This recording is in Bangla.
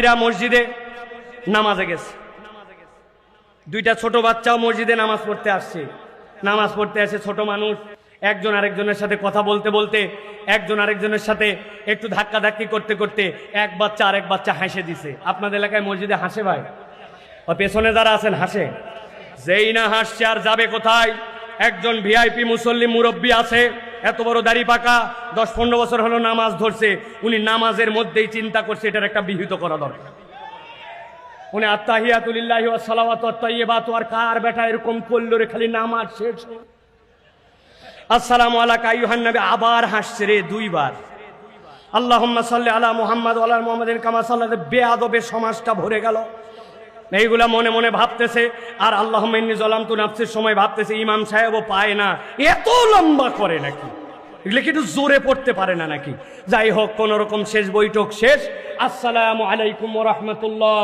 এরা মসজিদে নামাজে গেছে, দুইটা ছোট বাচ্চাও মসজিদে নামাজ পড়তে আসছে। নামাজ পড়তে আসে ছোট মানুষ, একজন আরেকজনের সাথে কথা বলতে বলতে, একজন আরেকজনের সাথে একটু ধাক্কাধাক্কি করতে করতে এক বাচ্চা আরেক বাচ্চা হাসে দিছে। আপনাদের এলাকায় মসজিদে হাসে ভাই? ও পেছনে যারা আছেন হাসে? যেই না হাসছে আর যাবে কোথায়? একজন ভিআইপি মুসল্লি মুরব্বী আছে, এত বড় দাড়ি পাকা, 10-15 বছর হলো নামাজ ধরছে। উনি নামাজের মধ্যেই চিন্তা করছে এটার একটা বিহিত করা দরকার। উনি আত্তাহিয়াতু লিল্লাহি ওয়া সালাওয়াতু ওয়াত তাইয়্যিবাতু, আর কার বেটা এরকম করল রে, খালি নামাজ শেষ আসসালামু আলাইকা আইয়ুহান নবী, আবার হাসছে রে দুইবার। আল্লাহুম্মা সাল্লি আলা মুহাম্মাদ ওয়া আলা মুহাম্মাদিন কামা সাল্লাল্লাহু, বেয়াদবে সমাজটা ভরে গেল। এইগুলা মনে মনে ভাবতেছে, আর আল্লাহুম্মা ইন্নী যালামতু নাফসির সময় ভাবতেছে ইমাম সাহেবও পায় না, এত লম্বা করে নাকি, এগুলো কি একটু জোরে পড়তে পারে না নাকি? যাই হোক, কোন রকম শেষ বৈঠক শেষ। আসসালামু আলাইকুম ওয়া রাহমাতুল্লাহ।